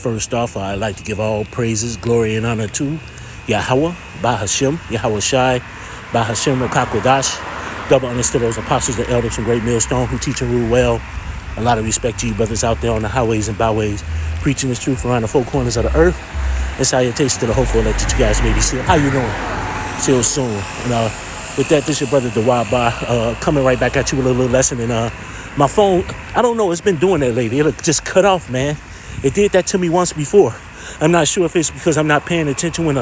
First off, I'd like to give all praises, glory, and honor to Yahweh, Bahashem, Yahweh Shai, Bahashem Rakakwadash. Double honors to those apostles and elders from Great Millstone who teach and rule well. A lot of respect to you brothers out there on the highways and byways, preaching this truth around the four corners of the earth. And salutations to the hopeful that you guys may be seeing. How you doing? See you soon. And with that, this your brother Dawab coming right back at you with a little lesson. And my phone, I don't know, it's been doing that lately. It'll just cut off, man. It did that to me once before. I'm not sure if it's because I'm not paying attention when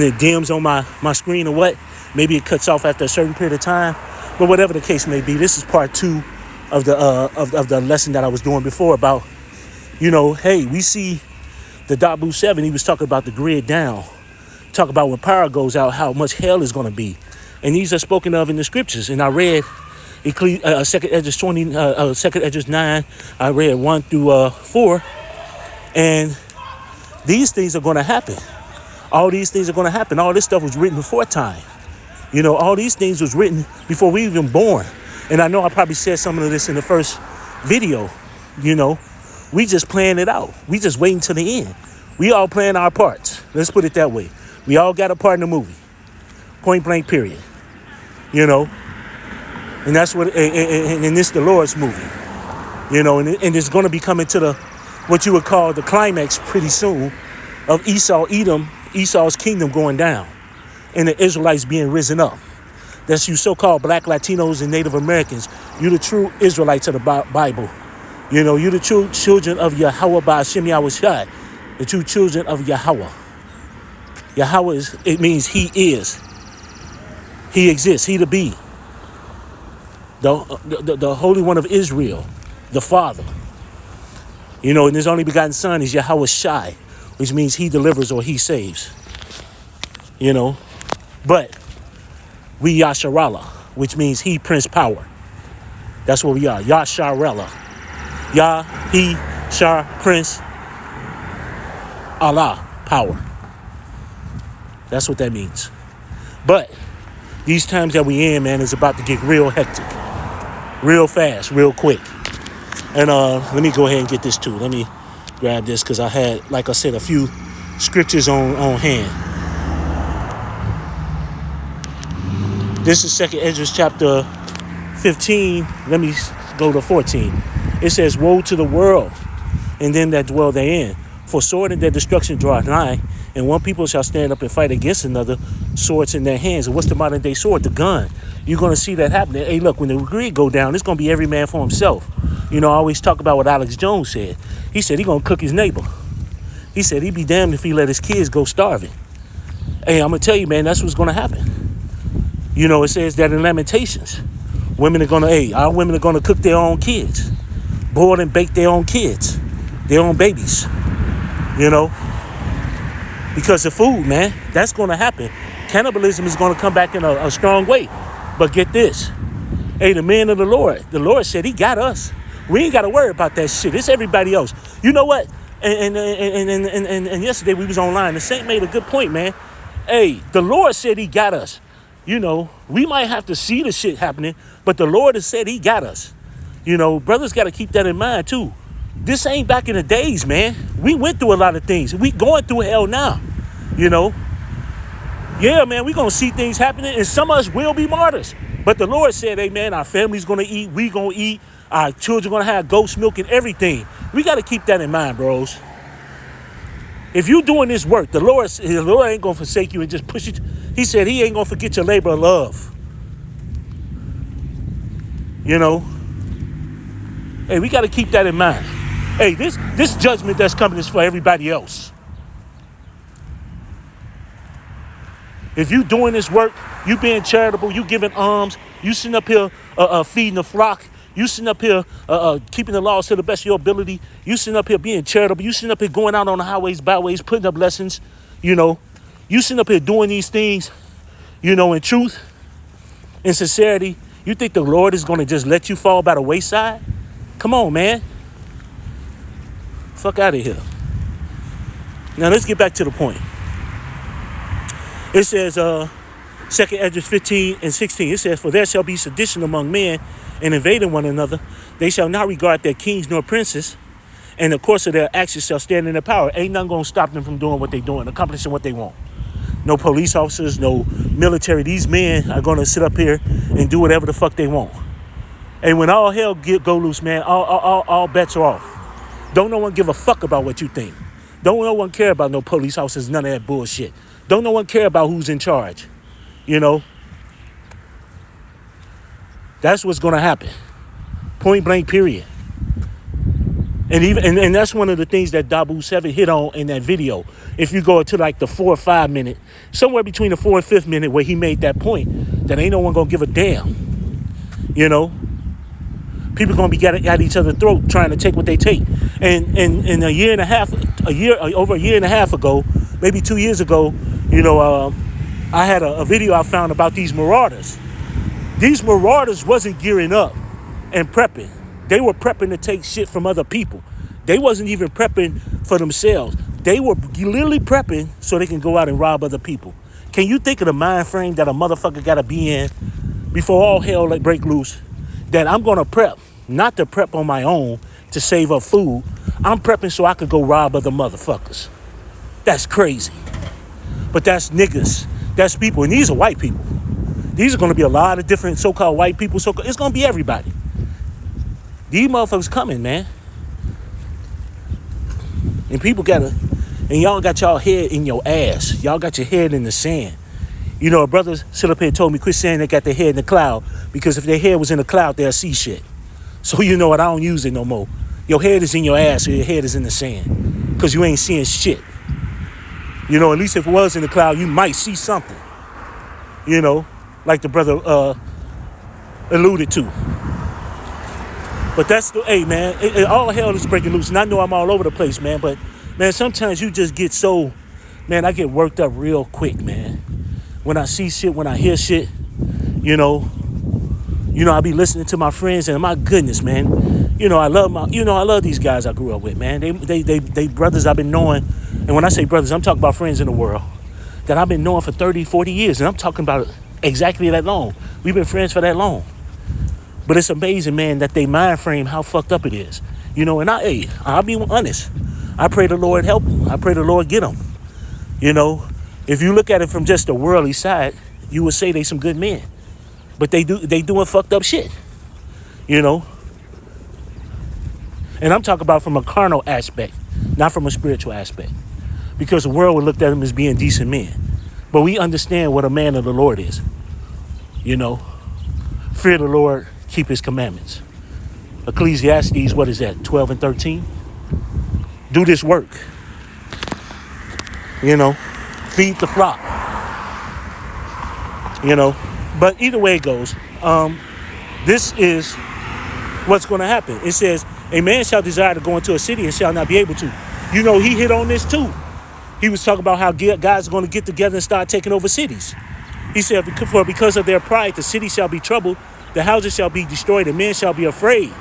it dims on my screen or what. Maybe it cuts off after a certain period of time. But whatever the case may be, this is part 2 of the lesson that I was doing before about, hey, we see the Dabu 7. He was talking about the grid down. Talk about when power goes out, how much hell is going to be. And these are spoken of in the scriptures. And I read 2nd Esdras 20, 2nd Esdras 9. I read 1 through 4. And these things are going to happen. All these things are going to happen. All this stuff was written before time. All these things was written before we even born. And I know I probably said some of this in the first video. We just playing it out. We just waiting till the end. We all playing our parts. Let's put it that way. We all got a part in the movie. Point blank, period. And that's what, and this the Lord's movie. And it's going to be coming to what you would call the climax pretty soon of Esau's kingdom going down and the Israelites being risen up. That's you so-called black Latinos and Native Americans. You the true Israelites of the Bible. You the true children of Yahweh Ba'ashem Yahweh Shai. The true children of Yahweh. Yahweh it means he is. He exists. He to be. The Holy One of Israel. The Father. And his only begotten Son is Yahweh Shai, which means he delivers or he saves. But we Yasharallah, which means he Prince Power. That's what we are. Yasharallah. Yah, he, Shar, Prince, Allah, power. That's what that means. But these times that we in, man, is about to get real hectic. Real fast, real quick. And let me go ahead and get this too. Let me grab this because I had, like I said, a few scriptures on hand. This is 2nd Esdras chapter 15. Let me go to 14. It says, woe to the world and them that dwell therein. For sword and their destruction draweth nigh, and one people shall stand up and fight against another, swords in their hands. And what's the modern day sword? The gun. You're going to see that happening. Hey, look, when the grid go down, it's going to be every man for himself. I always talk about what Alex Jones said. He said he going to cook his neighbor. He said he'd be damned if he let his kids go starving. Hey, I'm going to tell you, man, that's what's going to happen. It says that in Lamentations, our women are going to cook their own kids, boil and bake their own kids, their own babies, because of food, man. That's going to happen. Cannibalism is going to come back in a strong way. But get this. Hey, the man of the Lord said he got us. We ain't got to worry about that shit. It's everybody else. You know what? And yesterday we was online. The saint made a good point, man. Hey, the Lord said he got us. We might have to see the shit happening, but the Lord has said he got us. Brothers got to keep that in mind too. This ain't back in the days, man. We went through a lot of things. We going through hell now, Yeah, man, we going to see things happening, and some of us will be martyrs. But the Lord said, hey, man, our family's going to eat. We going to eat. Our children going to have goat's milk and everything. We got to keep that in mind, bros. If you doing this work, the Lord ain't going to forsake you and just push it. He said he ain't going to forget your labor of love. Hey, we got to keep that in mind. Hey, this judgment that's coming is for everybody else. If you doing this work, you being charitable, you giving alms, you sitting up here feeding the flock, you sitting up here keeping the laws to the best of your ability, you sitting up here being charitable, you sitting up here going out on the highways, byways, putting up lessons, you sitting up here doing these things, in truth, in sincerity. You think the Lord is going to just let you fall by the wayside? Come on, man. Fuck out of here. Now let's get back to the point. It says, 2nd Esdras 15 and 16, it says, for there shall be sedition among men and invading one another. They shall not regard their kings nor princes, and the course of their actions shall stand in their power. Ain't nothing gonna stop them from doing what they doing, accomplishing what they want. No police officers, no military. These men are gonna sit up here and do whatever the fuck they want. And when all hell go loose, man, all bets are off. Don't no one give a fuck about what you think. Don't no one care about no police officers, none of that bullshit. Don't no one care about who's in charge. You know? That's what's gonna happen. Point blank, period. And that's one of the things that Dabu 7 hit on in that video. If you go to like the 4 or 5 minute, somewhere between the 4 and 5th minute where he made that point, that ain't no one gonna give a damn. You know? People gonna be at each other's throat trying to take what they take. And a year and a half, over a year and a half ago, maybe 2 years ago, you know, I had a video I found about these marauders. These marauders wasn't gearing up and prepping. They were prepping to take shit from other people. They wasn't even prepping for themselves. They were literally prepping so they can go out and rob other people. Can you think of the mind frame that a motherfucker gotta be in before all hell like break loose? That I'm gonna prep, not to prep on my own to save up food. I'm prepping so I could go rob other motherfuckers. That's crazy. But that's niggas. That's people. And these are white people. These are gonna be a lot of different so-called white people. It's gonna be everybody. These motherfuckers coming, man. And people and y'all got y'all head in your ass. Y'all got your head in the sand. You know, a brother sit up here and told me, quit saying they got their head in the cloud, because if their head was in the cloud, they'll see shit. So you know what? I don't use it no more. Your head is in your ass or your head is in the sand, because you ain't seeing shit. You know, at least if it was in the cloud, you might see something. You know, like the brother alluded to. But that's hey, man, all hell is breaking loose. And I know I'm all over the place, man. But, man, sometimes you just get so, man, I get worked up real quick, man. When I see shit, when I hear shit, you know, I be listening to my friends, and my goodness, man, you know, I love these guys I grew up with, man. They brothers I've been knowing. And when I say brothers, I'm talking about friends in the world that I've been knowing for 30, 40 years. And I'm talking about exactly that long. We've been friends for that long. But it's amazing, man, that they mind frame how fucked up it is. You know, and I'll be honest. I pray the Lord help them. I pray the Lord get them. You know, if you look at it from just the worldly side, you would say they some good men. But they doing fucked up shit. You know? And I'm talking about from a carnal aspect, not from a spiritual aspect. Because the world would look at them as being decent men. But we understand what a man of the Lord is. You know? Fear the Lord, keep his commandments. Ecclesiastes, what is that, 12 and 13? Do this work. You know? Feed the flock. You know? But either way it goes, this is what's going to happen. It says, a man shall desire to go into a city and shall not be able to. You know, he hit on this too. He was talking about how guys are going to get together and start taking over cities. He said, for because of their pride, the city shall be troubled, the houses shall be destroyed, and men shall be afraid.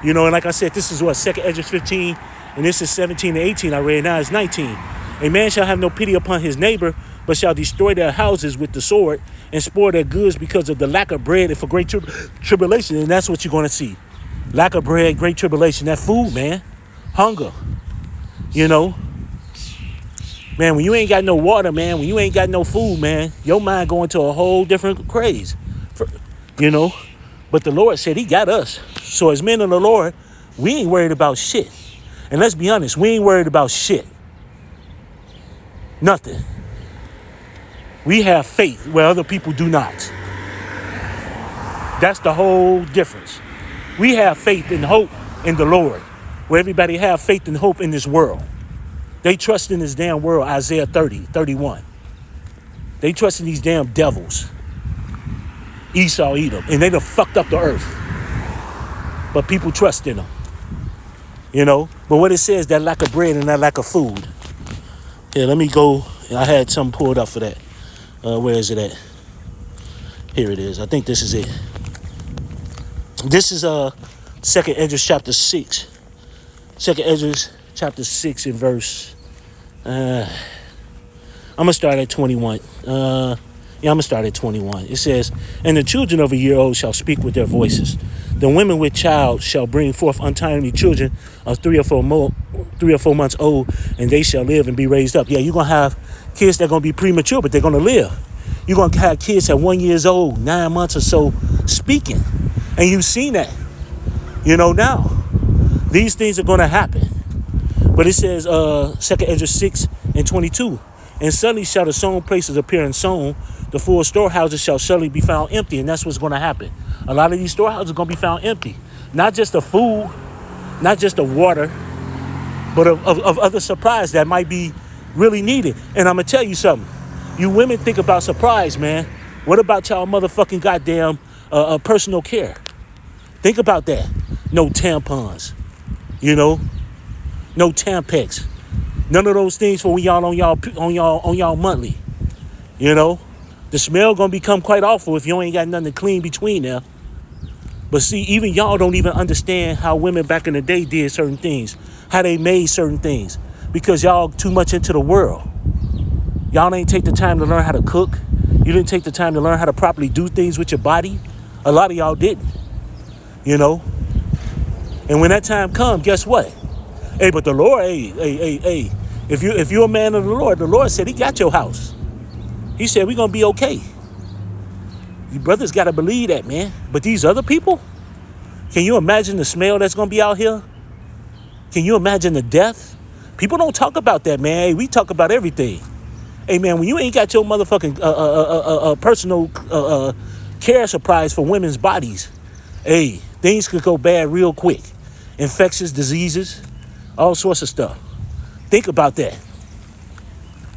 You know, and like I said, this is what, 2nd Esdras 15, and this is 17 and 18. I read now, it's 19. A man shall have no pity upon his neighbor, but shall destroy their houses with the sword and spoil their goods because of the lack of bread and for great tribulation. And that's what you're going to see. Lack of bread, great tribulation. That food, man. Hunger. You know. Man, when you ain't got no water, man, when you ain't got no food, man, your mind going to a whole different craze. You know. But the Lord said he got us. So as men of the Lord, we ain't worried about shit. And let's be honest, we ain't worried about shit. Nothing. We have faith where other people do not. That's the whole difference. We have faith and hope in the Lord, where everybody have faith and hope in this world. They trust in this damn world, Isaiah 30, 31. They trust in these damn devils. Esau, Edom, and they done fucked up the earth. But people trust in them. You know? But what it says, that lack of bread and that lack of food. Here, let me go. I had something pulled up for that. Where is it at? Here it is. I think this is it. This is 2nd Esdras chapter 6. 2nd Esdras chapter 6 and verse. I'm going to start at 21. I'm going to start at 21. It says, and the children of a year old shall speak with their voices. The women with child shall bring forth untimely children of 3 or 4 months old, and they shall live and be raised up. Yeah, you're going to have kids that are going to be premature, but they're going to live. You're going to have kids at 1 year old, 9 months or so, speaking. And you've seen that, now. These things are going to happen. But it says, 2 Ezra 6:22, and suddenly shall the sown places appear unsown, the full storehouses shall suddenly be found empty, and that's what's going to happen. A lot of these storehouses are going to be found empty. Not just of food, not just of water, but of other supplies that might be really needed. And I'm going to tell you something. You women think about supplies, man. What about y'all motherfucking goddamn personal care? Think about that. No tampons, no Tampax, none of those things for when y'all on y'all monthly. The smell gonna become quite awful if you ain't got nothing to clean between there. But see, even y'all don't even understand how women back in the day did certain things, how they made certain things, because y'all too much into the world. Y'all ain't take the time to learn how to cook. You didn't take the time to learn how to properly do things with your body. A lot of y'all didn't, And when that time comes, guess what? Hey, but the Lord, hey, if you're a man of the Lord said he got your house. He said we're gonna be okay. You brothers gotta believe that, man. But these other people, can you imagine the smell that's gonna be out here? Can you imagine the death? People don't talk about that, man. Hey, we talk about everything. Hey, man, when you ain't got your motherfucking personal care supplies for women's bodies, hey, things could go bad real quick. Infectious diseases, all sorts of stuff. Think about that.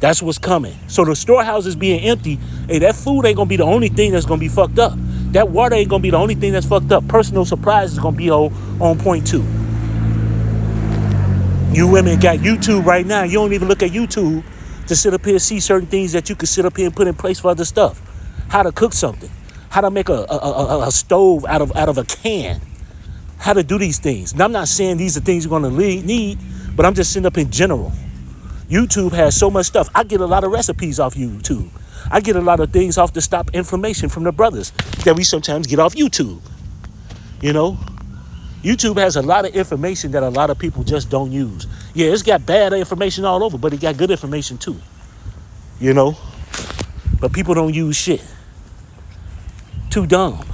That's what's coming. So the storehouses being empty, hey, that food ain't gonna be the only thing that's gonna be fucked up. That water ain't gonna be the only thing that's fucked up. Personal supplies is gonna be on point too. You women got YouTube right now. You don't even look at YouTube to sit up here and see certain things that you could sit up here and put in place for other stuff. How to cook something. How to make a stove out of a can. How to do these things. Now, I'm not saying these are things you're gonna need, but I'm just saying up in general. YouTube has so much stuff. I get a lot of recipes off YouTube. I get a lot of things off the stop information from the brothers that we sometimes get off YouTube. YouTube has a lot of information that a lot of people just don't use. Yeah, it's got bad information all over, but it got good information too. But people don't use shit. Too dumb.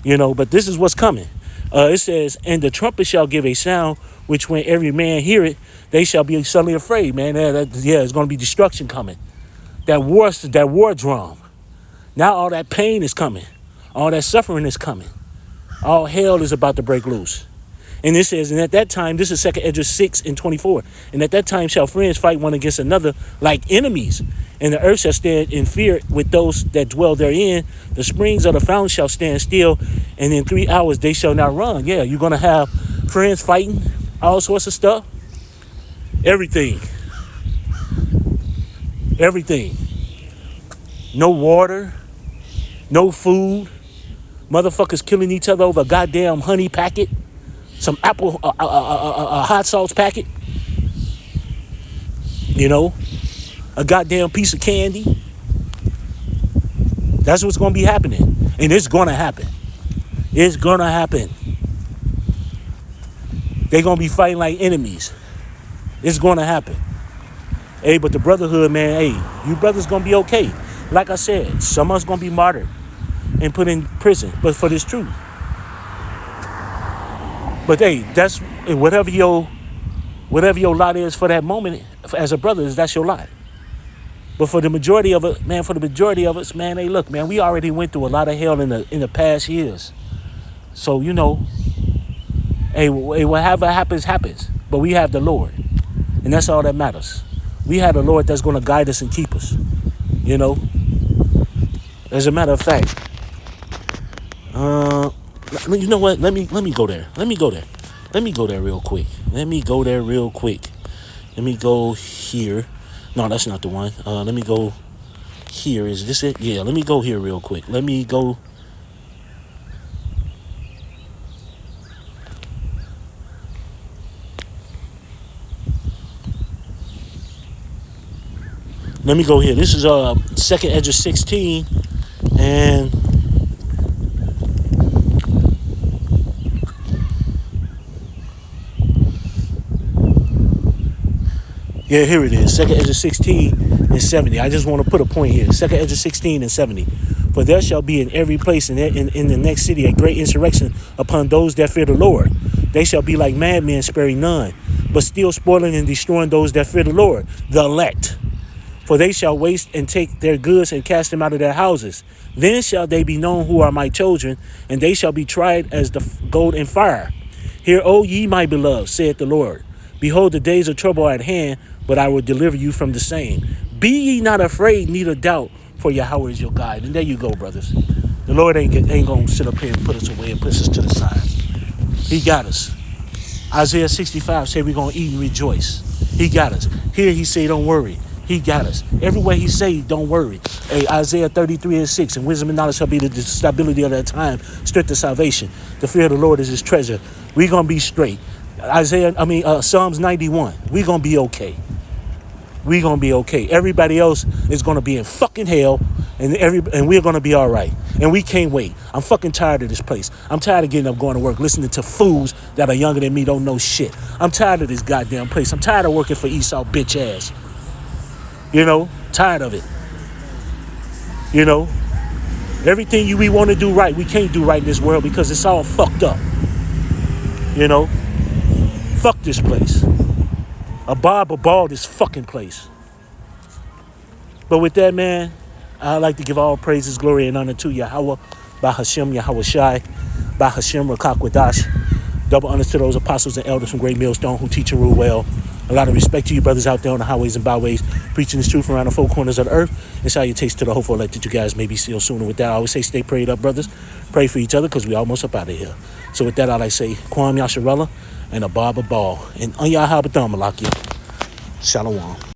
But this is what's coming. It says, and the trumpet shall give a sound, which when every man hear it, they shall be suddenly afraid, man. It's going to be destruction coming. That war drum. Now all that pain is coming. All that suffering is coming. All hell is about to break loose. And it says, and at that time, this is 2 Ezra 6:24. And at that time shall friends fight one against another like enemies. And the earth shall stand in fear with those that dwell therein. The springs of the fountain shall stand still. And in 3 hours they shall not run. Yeah, you're going to have friends fighting, all sorts of stuff. Everything. No water. No food. Motherfuckers killing each other over a goddamn honey packet. Some apple, a hot sauce packet. A goddamn piece of candy. That's what's going to be happening. And it's going to happen. It's going to happen. They're going to be fighting like enemies. It's going to happen. Hey, but the brotherhood, man, hey, you brothers going to be okay. Like I said, someone's going to be martyred and put in prison, but for this truth. But hey, that's whatever your lot is for that moment as a brother, that's your lot. But for the majority of it, man, hey, look, man, we already went through a lot of hell in the past years. So, hey, whatever happens. But we have the Lord. And that's all that matters. We have the Lord that's going to guide us and keep us. As a matter of fact, you know what? Let me go there. Let me go there real quick. Let me go here. No, that's not the one. Let me go here. Is this it? Yeah, let me go here real quick. Let me go. here. This is 2 Ezra 16 and Yeah, here it is. Second Ezra 16 and 70. I just want to put a point here. Second Ezra 16 and 70. For there shall be in every place in the next city a great insurrection upon those that fear the Lord. They shall be like madmen, sparing none, but still spoiling and destroying those that fear the Lord, the elect. For they shall waste and take their goods and cast them out of their houses. Then shall they be known who are my children, and they shall be tried as the gold and fire. Hear, O ye my beloved, saith the Lord. Behold, the days of trouble are at hand, but I will deliver you from the same. Be ye not afraid, neither doubt, for Yahweh is your guide. And there you go, brothers. The Lord ain't going to sit up here and put us away and put us to the side. He got us. Isaiah 65 said we're going to eat and rejoice. He got us. Here he say, don't worry. He got us. Everywhere he say, don't worry. Hey, Isaiah 33 and 6, and wisdom and knowledge shall be the stability of that time, strength of salvation. The fear of the Lord is his treasure. We're going to be straight. Psalms 91. We're going to be okay. We're going to be okay. Everybody else is going to be in fucking hell, and we're going to be all right. And we can't wait. I'm fucking tired of this place. I'm tired of getting up, going to work, listening to fools that are younger than me, don't know shit. I'm tired of this goddamn place. I'm tired of working for Esau, bitch ass. Tired of it. Everything we want to do right, we can't do right in this world because it's all fucked up. Fuck this place. Aball this fucking place. But with that, man, I'd like to give all praises, glory, and honor to Yahweh, Bahashem, Yahweh Shai, Bahashem, Rakakwadash. Double honors to those apostles and elders from Great Millstone who teach and rule well. A lot of respect to you brothers out there on the highways and byways, preaching this truth around the four corners of the earth. And salutations to the hopeful elect that you guys may be sealed sooner. With that, I always say stay prayed up, brothers. Pray for each other because we almost up out of here. So with that, I like to say Kwam Yasharella and a Baba Ball. And Anya Habatamalakya. Shalom.